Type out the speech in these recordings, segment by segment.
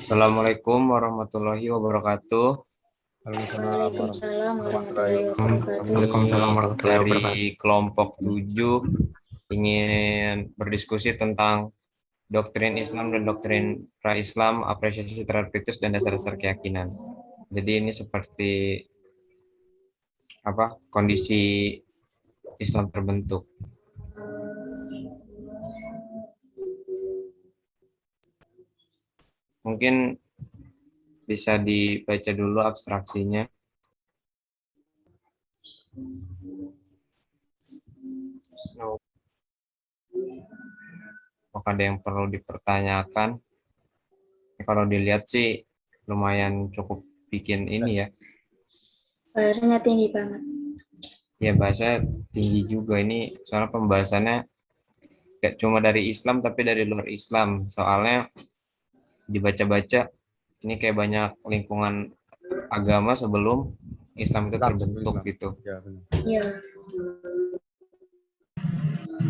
Assalamualaikum warahmatullahi wabarakatuh. Waalaikumsalam Waalaikumsalam warahmatullahi warahmatullahi wabarakatuh. wabarakatuh. Kami warahmatullahi dari wabarakatuh. kelompok 7 ingin berdiskusi tentang doktrin Islam dan doktrin pra-Islam, apresiasi terhadap ritus dan dasar-dasar keyakinan. Jadi ini seperti kondisi Islam terbentuk. Mungkin bisa dibaca dulu abstraksinya. Apakah ada yang perlu dipertanyakan? Kalau dilihat sih lumayan cukup bikin ini ya. Bahasanya tinggi banget. Ya bahasa tinggi juga ini, soalnya pembahasannya gak cuma dari Islam tapi dari luar Islam. Soalnya dibaca-baca ini kayak banyak lingkungan agama sebelum Islam itu terbentuk gitu. Ya, benar. Iya.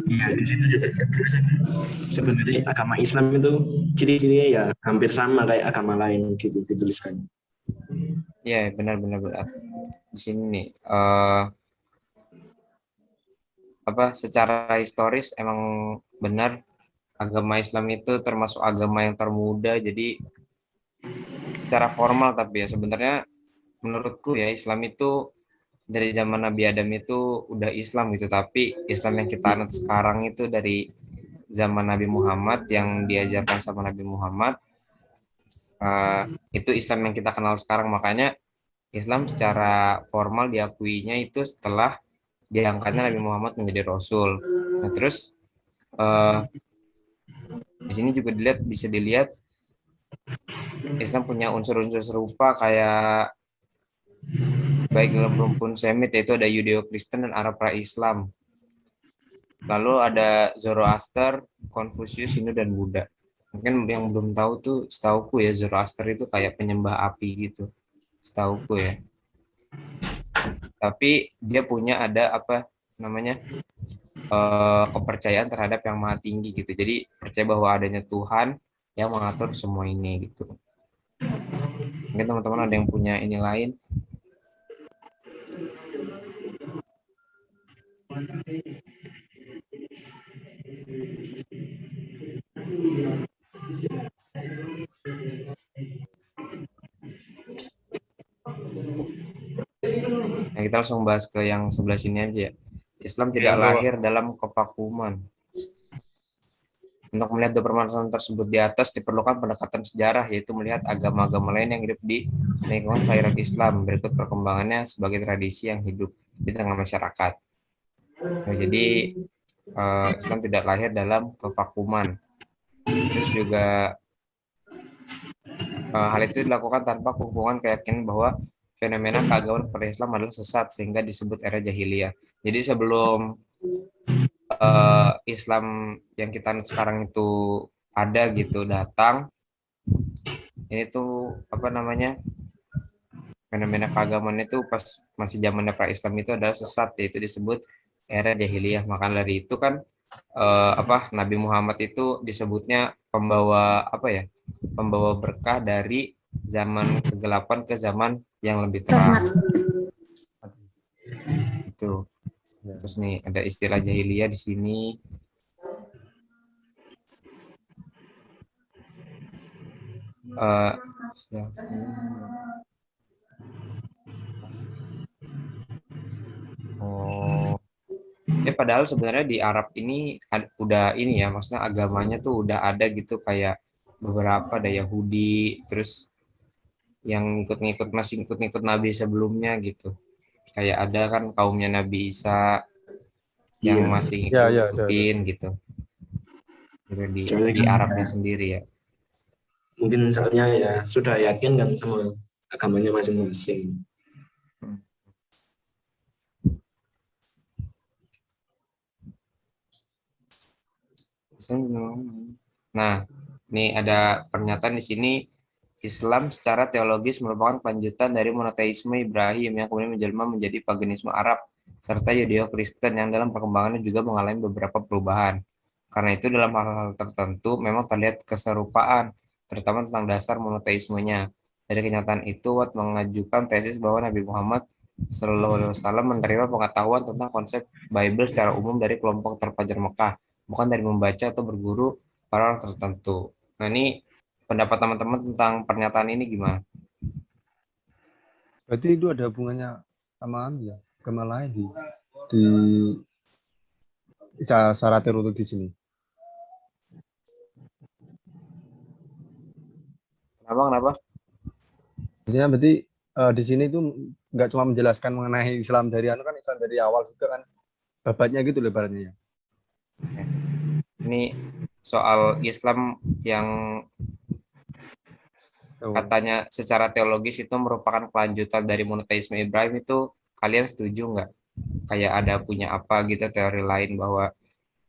Iya, di situ juga sebenarnya agama Islam itu ciri-cirinya ya hampir sama kayak agama lain gitu dituliskan. Iya, benar-benar benar. Di sini nih secara historis emang benar agama Islam itu termasuk agama yang termuda. Jadi secara formal, tapi ya sebenarnya menurutku ya Islam itu dari zaman Nabi Adam itu udah Islam gitu, tapi Islam yang kita anut sekarang itu dari zaman Nabi Muhammad, yang diajarkan sama Nabi Muhammad, itu Islam yang kita kenal sekarang. Makanya Islam secara formal diakuinya itu setelah diangkatnya Nabi Muhammad menjadi Rasul. Nah terus di sini juga bisa dilihat Islam punya unsur-unsur serupa kayak baik dalam rumpun Semit, yaitu ada Yudeo-Kristen dan Arab pra-Islam. Lalu ada Zoroaster, Konfusius, Hindu, dan Buddha. Mungkin yang belum tahu tuh, setauku ya Zoroaster itu kayak penyembah api gitu, setauku ya. Tapi dia punya ada kepercayaan terhadap yang maha tinggi gitu. Jadi percaya bahwa adanya Tuhan yang mengatur semua ini gitu. Mungkin teman-teman ada yang punya ini lain. Nah, kita langsung bahas ke yang sebelah sini aja ya. Islam tidak lahir dalam kevakuman. Untuk melihat dua permasalahan tersebut di atas diperlukan pendekatan sejarah, yaitu melihat agama-agama lain yang hidup di lingkungan kelahiran Islam, berikut perkembangannya sebagai tradisi yang hidup di tengah masyarakat. Nah, jadi Islam tidak lahir dalam kevakuman. Terus juga hal itu dilakukan tanpa hubungan keyakinan bahwa fenomena keagamaan pada Islam adalah sesat sehingga disebut era jahiliyah. Jadi sebelum Islam yang kita anut sekarang itu ada gitu datang, ini tuh fenomena keagamaan itu pas masih zaman pra-Islam itu adalah sesat, yaitu disebut era jahiliyah. Maka dari itu kan Nabi Muhammad itu disebutnya pembawa berkah dari zaman kegelapan ke zaman yang lebih terang. Itu. Terus nih ada istilah jahiliyah di sini. Padahal sebenarnya di Arab ini udah ini ya, maksudnya agamanya tuh udah ada gitu, kayak beberapa ada Yahudi, terus yang masih ngikut-ngikut Nabi sebelumnya gitu. Kayak ada kan kaumnya Nabi Isa yang masih ngikutin gitu. Di Arabnya sendiri ya. Mungkin soalnya ya sudah yakin kan sama agamanya masing-masing. Nah, ini ada pernyataan di sini, Islam secara teologis merupakan kelanjutan dari monoteisme Ibrahim yang kemudian menjelma menjadi paganisme Arab serta Yudeo-Kristen yang dalam perkembangannya juga mengalami beberapa perubahan. Karena itu dalam hal-hal tertentu memang terlihat keserupaan terutama tentang dasar monoteismenya. Dari kenyataan itu, Watt mengajukan tesis bahwa Nabi Muhammad Shallallahu Alaihi Wasallam menerima pengetahuan tentang konsep Bible secara umum dari kelompok terpelajar Mekah, bukan dari membaca atau berguru para orang tertentu. Nah, ini pendapat teman-teman tentang pernyataan ini gimana? Berarti itu ada hubungannya sama ya, agama lain di secara teologis ini. Kenapa? Artinya berarti di sini tuh nggak cuma menjelaskan mengenai Islam dari kan Islam dari awal juga kan babatnya gitu lebarnya. Ini soal Islam yang katanya secara teologis itu merupakan kelanjutan dari monoteisme Ibrahim, itu kalian setuju nggak? Kayak ada punya apa gitu teori lain bahwa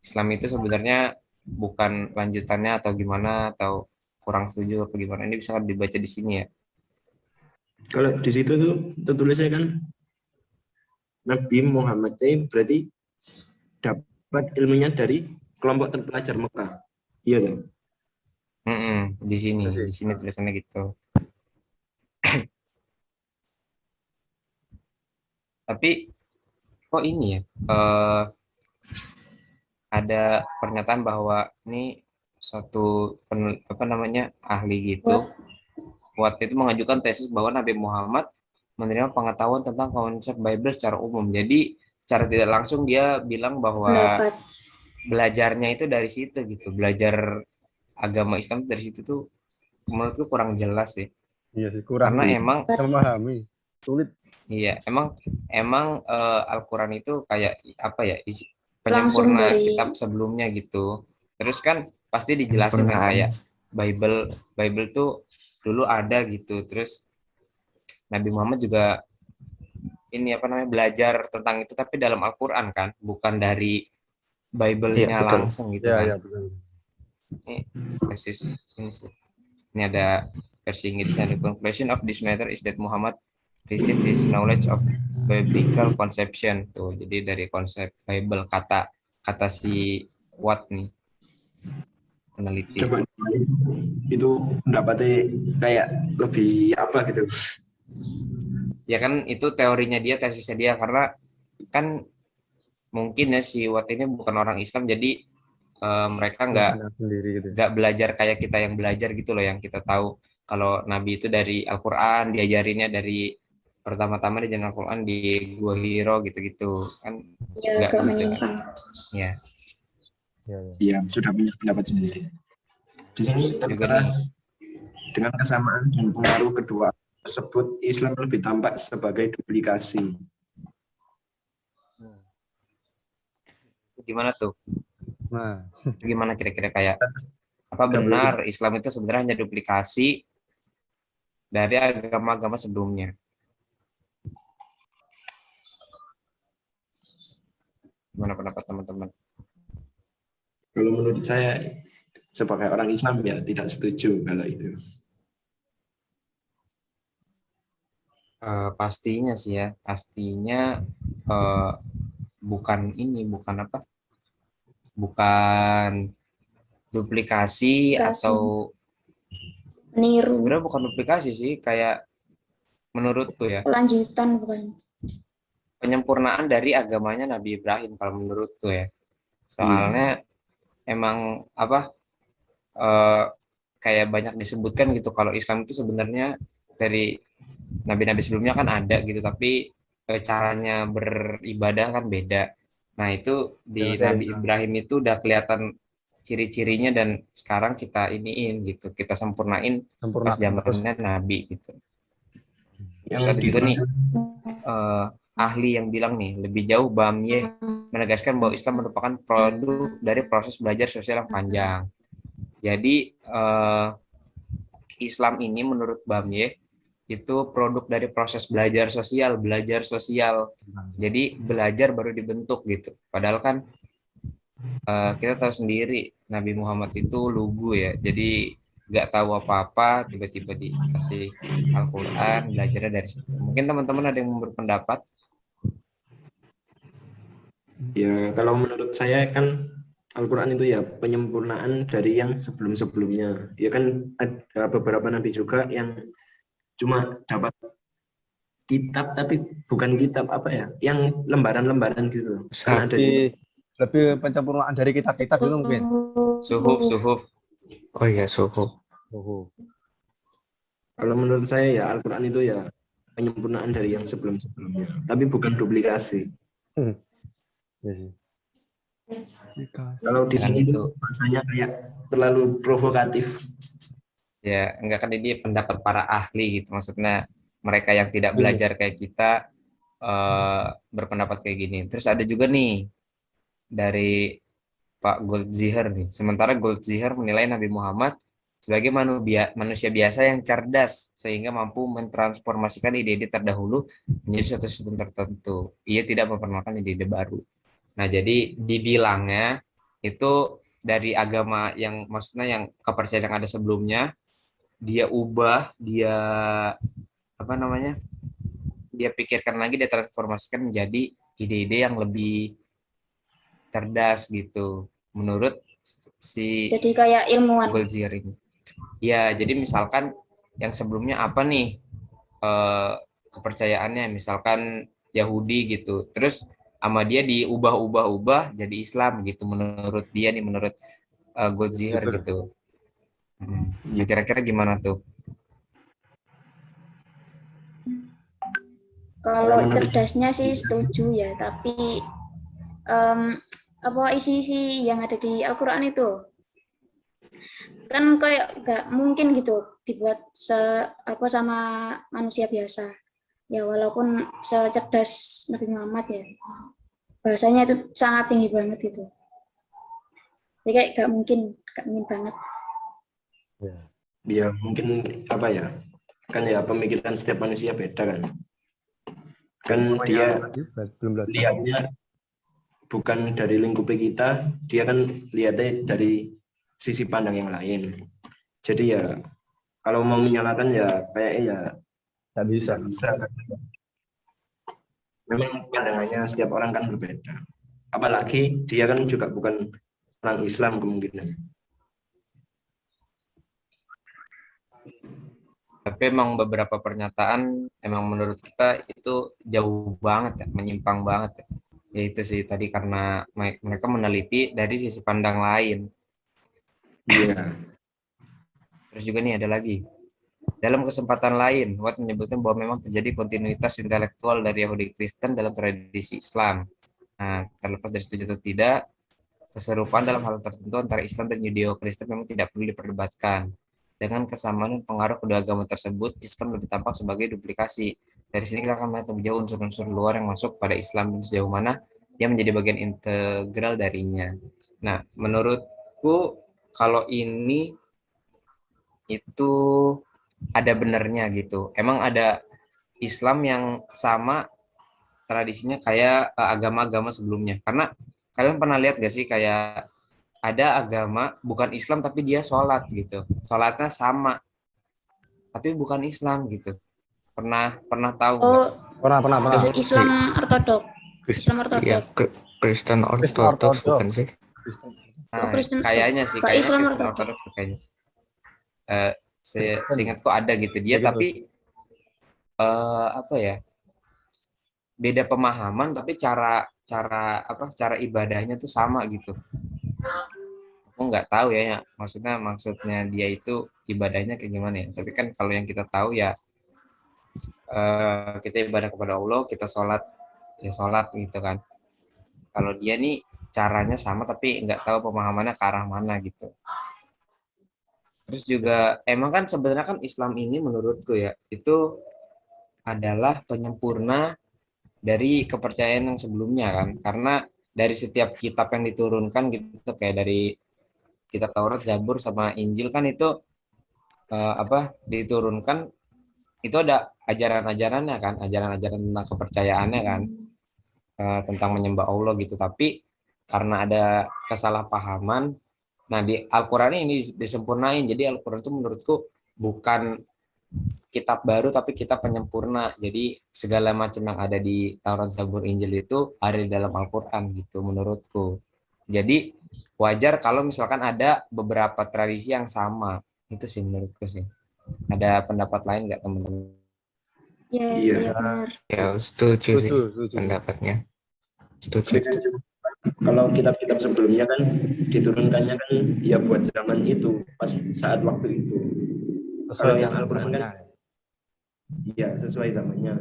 Islam itu sebenarnya bukan lanjutannya atau gimana, atau kurang setuju apa gimana? Ini bisa dibaca di sini ya. Kalau di situ tuh tertulisnya kan Nabi Muhammad itu berarti dapat ilmunya dari kelompok terpelajar Mekah. Iya kan? Di sini tulisannya gitu. Tapi kok ini ya? Ada pernyataan bahwa ini suatu ahli gitu. Watt itu mengajukan tesis bahwa Nabi Muhammad menerima pengetahuan tentang konsep Bible secara umum. Jadi secara tidak langsung dia bilang bahwa belajarnya itu dari situ gitu. Belajar agama Islam dari situ tuh menurutku kurang jelas sih. Iya sih, kurang. Karena emang memahami sulit. Iya, emang Al-Qur'an itu kayak apa ya? Penyempurna kitab sebelumnya gitu. Terus kan pasti dijelasin kan kayak Bible tuh dulu ada gitu. Terus Nabi Muhammad juga belajar tentang itu tapi dalam Al-Qur'an kan, bukan dari Bible-nya langsung gitu kan. Iya, betul. Ini tesis ini sih. Ini ada versi Inggrisnya. The conclusion of this matter is that Muhammad received his knowledge of biblical conception. Tuh, jadi dari konsep Bible, kata si Watt nih, peneliti. Coba itu pendapatnya kayak lebih apa gitu. Ya kan itu teorinya dia, tesisnya dia, karena kan mungkin ya si Watt ini bukan orang Islam, jadi mereka nggak belajar kayak kita yang belajar gitu loh, yang kita tahu kalau Nabi itu dari Al-Qur'an, diajarinnya dari pertama-tama di Al-Qur'an di Gua Hiro gitu-gitu kan. Ya, agak menyimpang. Ya. Iya, sudah punya pendapat sendiri. Di sini tertera dengan kesamaan dan pengaruh kedua tersebut, Islam lebih tampak sebagai duplikasi. Gimana tuh? Nah, gimana kira-kira, kayak apa benar Islam itu sebenarnya hanya duplikasi dari agama-agama sebelumnya? Gimana pendapat teman-teman? Kalau menurut saya sebagai orang Islam ya tidak setuju kalau itu. Pastinya sih ya, pastinya bukan duplikasi atau meniru. Sebenarnya bukan duplikasi sih, kayak menurutku ya, lanjutan bukan. Penyempurnaan dari agamanya Nabi Ibrahim kalau menurutku ya. Soalnya emang kayak banyak disebutkan gitu kalau Islam itu sebenarnya dari nabi-nabi sebelumnya kan ada gitu, tapi caranya beribadah kan beda. Nah itu di Nabi Ibrahim itu udah kelihatan ciri-cirinya, dan sekarang kita iniin gitu, kita sempurnain pas zamannya Nabi gitu. Terus ada juga nih ahli yang bilang nih, lebih jauh Bamye menegaskan bahwa Islam merupakan produk dari proses belajar sosial yang panjang. Jadi Islam ini menurut Bamye itu produk dari proses belajar sosial. Jadi belajar baru dibentuk gitu. Padahal kan kita tahu sendiri Nabi Muhammad itu lugu ya. Jadi nggak tahu apa-apa, tiba-tiba dikasih Al-Quran, belajarnya dari situ. Mungkin teman-teman ada yang berpendapat? Ya kalau menurut saya kan Al-Quran itu ya penyempurnaan dari yang sebelum-sebelumnya. Ya kan ada beberapa nabi juga yang cuma dapat kitab tapi bukan kitab apa ya, yang lembaran-lembaran gitu. Kan ada juga. Lebih lebih pencempurnaan dari kitab-kitab itu mungkin. Suhuf. Oh iya, suhu. Oh. Kalau menurut saya ya Al-Quran itu ya penyempurnaan dari yang sebelum-sebelumnya, tapi bukan duplikasi. Ya sih. Kalau di Dengan sini itu. itu bahasanya kayak terlalu provokatif. Ya, enggak kan ini pendapat para ahli gitu. Maksudnya mereka yang tidak Iya. belajar kayak kita berpendapat kayak gini. Terus ada juga nih dari Pak Goldziher nih. Sementara Goldziher menilai Nabi Muhammad sebagai manusia biasa yang cerdas sehingga mampu mentransformasikan ide-ide terdahulu menjadi suatu sistem tertentu. Ia tidak memperkenalkan ide-ide baru. Nah, jadi dibilangnya itu dari agama yang maksudnya yang kepercayaan yang ada sebelumnya dia ubah, dia apa namanya? Dia pikirkan lagi, dia transformasikan menjadi ide-ide yang lebih cerdas gitu. Menurut si Jadi kayak ilmuwan. Goldziher ini. Ya, jadi misalkan yang sebelumnya apa nih kepercayaannya, misalkan Yahudi gitu. Terus sama dia diubah-ubah jadi Islam gitu menurut dia nih, menurut Goldziher Juga. gitu. Nah, kira-kira gimana tuh? Kalau cerdasnya sih setuju ya, tapi apa isi-isi yang ada di Al-Quran itu kan kayak nggak mungkin gitu dibuat sama manusia biasa. Ya walaupun secerdas Nabi Muhammad ya, bahasanya itu sangat tinggi banget itu. Jadi kayak nggak mungkin banget. Ya mungkin apa ya, kan ya pemikiran setiap manusia beda kan. Kan Namanya dia tadi belum belajar. lihatnya bukan dari lingkup kita, dia kan lihatnya dari sisi pandang yang lain. Jadi ya kalau mau menyalahkan ya kayaknya ya Nggak bisa. tidak bisa. Memang pandangannya setiap orang kan berbeda. Apalagi dia kan juga bukan orang Islam kemungkinan. Tapi emang beberapa pernyataan emang menurut kita itu jauh banget ya, menyimpang banget ya. Ya itu sih tadi karena mereka meneliti dari sisi pandang lain. Iya. Terus juga nih ada lagi. Dalam kesempatan lain, Watt menyebutkan bahwa memang terjadi kontinuitas intelektual dari Yahudi Kristen dalam tradisi Islam. Nah, terlepas dari setuju atau tidak, keserupaan dalam hal tertentu antara Islam dan Yudeo-Kristen memang tidak perlu diperdebatkan. Dengan kesamaan dan pengaruh kedua agama tersebut, Islam lebih tampak sebagai duplikasi. Dari sini kita akan melihat lebih jauh unsur-unsur luar yang masuk pada Islam dan sejauh mana dia menjadi bagian integral darinya. Nah, menurutku kalau ini itu ada benernya gitu. Emang ada Islam yang sama tradisinya kayak agama-agama sebelumnya. Karena kalian pernah lihat gak sih kayak ada agama bukan Islam tapi dia sholat gitu. Sholatnya sama tapi bukan Islam gitu. Pernah tahu nggak? Oh, Pernah. Islam ortodok. Kristen. Islam Iya, ortodoks. Kristen Kristen Ortodoks Ortodoks. bukan sih? Kristen. Oh, Nah, Kristen. kayaknya sih, Kak kayaknya Islam Kristen ortodoks. Ortodoks tuh kayaknya. Kristen. Seingatku ada gitu dia, Ya gitu. tapi apa ya? Beda pemahaman, tapi cara ibadahnya tuh sama gitu. Aku nggak tahu ya, maksudnya dia itu ibadahnya kayak gimana ya. Tapi kan kalau yang kita tahu ya kita ibadah kepada Allah, kita sholat ya sholat gitu kan. Kalau dia nih caranya sama tapi nggak tahu pemahamannya ke arah mana gitu. Terus juga emang kan sebenarnya kan Islam ini menurutku ya itu adalah penyempurna dari kepercayaan yang sebelumnya kan, karena dari setiap kitab yang diturunkan gitu kayak dari kitab Taurat, Zabur sama Injil kan itu diturunkan itu ada ajaran-ajarannya kan, ajaran-ajaran tentang kepercayaannya kan, tentang menyembah Allah gitu. Tapi karena ada kesalahpahaman, nah di Al-Quran ini disempurnain. Jadi Al-Quran itu menurutku bukan kitab baru tapi kitab penyempurna. Jadi segala macam yang ada di Taurat, Zabur, Injil itu ada di dalam Al-Quran gitu menurutku. Jadi wajar kalau misalkan ada beberapa tradisi yang sama. Itu sih menurutku sih. Ada pendapat lain nggak teman-teman? Ya, Iya. ya benar. Ya, setuju sih Setuju. pendapatnya. Setuju. Tapi kan kalau kitab-kitab sebelumnya kan diturunkannya kan ya buat zaman itu, pas saat waktu itu. Sesuai Kalau yang dengan Al-Quran kan, zamannya. ya sesuai zamannya.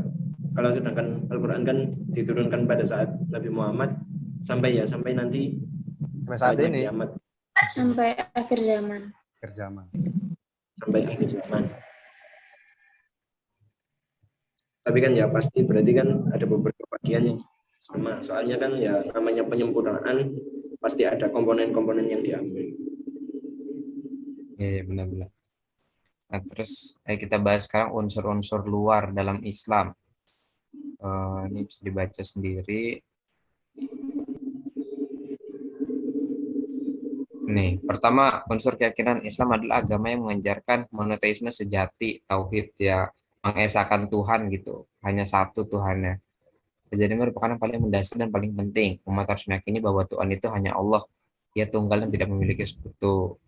Kalau sedangkan Al-Quran kan diturunkan pada saat Nabi Muhammad sampai nanti Sampai saat saatnya ini kiamat, Sampai akhir zaman. akhir zaman. sampai akhir zaman. Tapi kan ya pasti berarti kan ada beberapa bagian yang sama. Soalnya kan ya namanya penyempurnaan pasti ada komponen-komponen yang diambil. Iya, benar-benar. Nah, terus kita bahas sekarang unsur-unsur luar dalam Islam. Ini bisa dibaca sendiri. Nih, pertama, unsur keyakinan Islam adalah agama yang mengajarkan monoteisme sejati, tauhid, ya, mengesahkan Tuhan gitu, hanya satu Tuhannya. Jadi merupakan yang paling mendasar dan paling penting. Umat harus meyakini bahwa Tuhan itu hanya Allah, Dia tunggal dan tidak memiliki sekutu.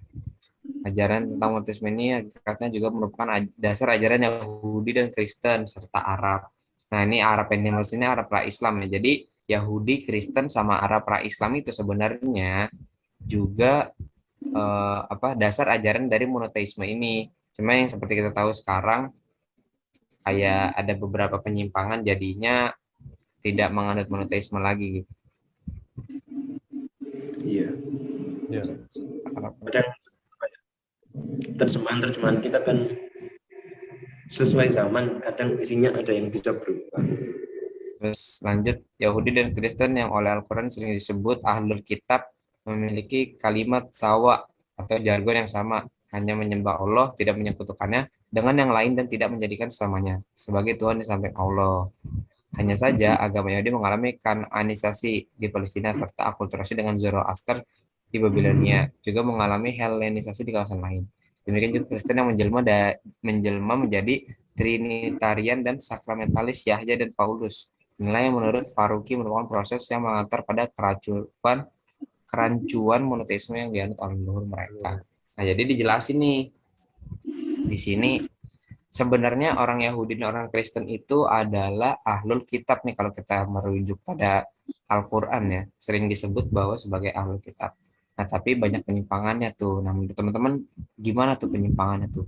Ajaran tentang monoteisme ini hakikatnya juga merupakan dasar ajaran Yahudi dan Kristen serta Arab. Nah, ini Arab yang dimaksud ini Arab pra-Islam ya. Jadi Yahudi, Kristen sama Arab pra-Islam itu sebenarnya juga dasar ajaran dari monoteisme ini. Cuma yang seperti kita tahu sekarang kayak ada beberapa penyimpangan jadinya tidak menganut monoteisme lagi gitu. Iya. Iya. Kadang terjemahan kita kan sesuai zaman, kadang isinya ada yang bisa berubah. Terus lanjut, Yahudi dan Kristen yang oleh Al-Quran sering disebut Ahlul Kitab memiliki kalimat sawa atau jargon yang sama, hanya menyembah Allah, tidak menyekutukannya dengan yang lain dan tidak menjadikan sesamanya sebagai Tuhan di samping Allah. Hanya saja agama Yahudi mengalami kanonisasi di Palestina serta akulturasi dengan Zoroaster di Babilonia, juga mengalami Helenisasi di kawasan lain. Demikian juga Kristen yang menjelma menjadi Trinitarian dan sakramentalis Yahya dan Paulus. Nilai yang menurut Faruqi merupakan proses yang mengantar pada kerancuan monoteisme yang dianut oleh leluhur mereka. Nah, jadi dijelasin nih di sini sebenarnya orang Yahudi dan orang Kristen itu adalah ahlul kitab nih kalau kita merujuk pada Al-Quran ya, sering disebut bahwa sebagai ahlul kitab. Nah, tapi banyak penyimpangannya tuh. Nah, menurut teman-teman gimana tuh penyimpangannya tuh?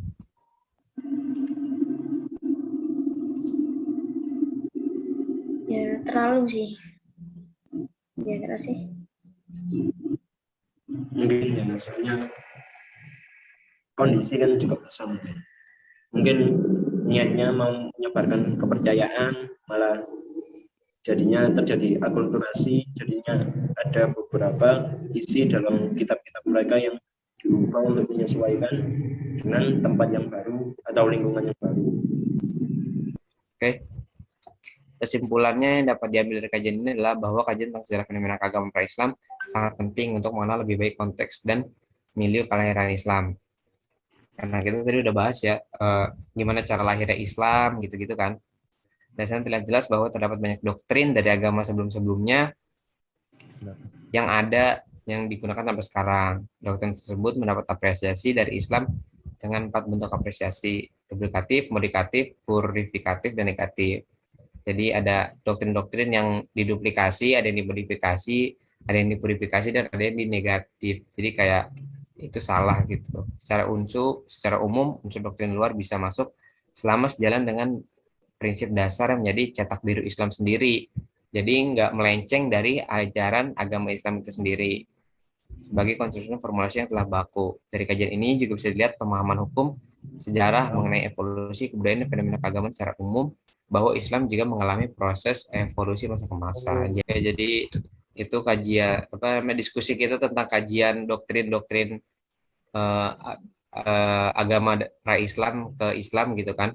Ya terlalu sih. Ya kira sih. Mungkin ya maksudnya kondisi kan juga bisa mungkin niatnya mau menyebarkan kepercayaan, malah jadinya terjadi akulturasi, jadinya ada beberapa isi dalam kitab-kitab mereka yang diubah untuk menyesuaikan dengan tempat yang baru atau lingkungan yang baru. Oke. Kesimpulannya yang dapat diambil dari kajian ini adalah bahwa kajian tentang sejarah fenomena agama pra-Islam sangat penting untuk mengenal lebih baik konteks dan milieu kelahiran Islam. Karena kita tadi udah bahas ya, gimana cara lahirnya Islam gitu-gitu kan. Dan saya terlihat jelas bahwa terdapat banyak doktrin dari agama sebelum-sebelumnya yang ada yang digunakan sampai sekarang. Doktrin tersebut mendapat apresiasi dari Islam dengan 4 bentuk apresiasi: duplikatif, modikatif, purifikatif, dan negatif. Jadi ada doktrin-doktrin yang diduplikasi, ada yang dimodifikasi, ada yang dipurifikasi, dan ada yang dinegatif. Jadi kayak itu salah gitu. Secara umum unsur doktrin luar bisa masuk selama sejalan dengan prinsip dasar yang menjadi cetak biru Islam sendiri. Jadi nggak melenceng dari ajaran agama Islam itu sendiri. Sebagai konstruksi formulasi yang telah baku. Dari kajian ini juga bisa dilihat pemahaman hukum, sejarah mengenai evolusi kebudayaan dan fenomena keagamaan secara umum, bahwa Islam juga mengalami proses evolusi masa ke masa. Jadi itu kajian diskusi kita tentang kajian doktrin-doktrin agama pra-Islam ke Islam gitu kan.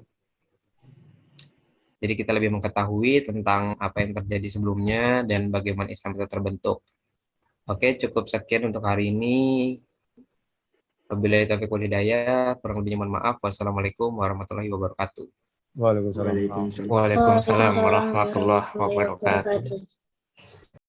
Jadi kita lebih mengetahui tentang apa yang terjadi sebelumnya dan bagaimana Islam itu terbentuk. Oke, cukup sekian untuk hari ini. Wabillahi taufiq wal hidayah, kurang lebihnya mohon maaf. Wassalamualaikum warahmatullahi wabarakatuh. Waalaikumsalam. Waalaikumsalam. Waalaikumsalam warahmatullahi wabarakatuh.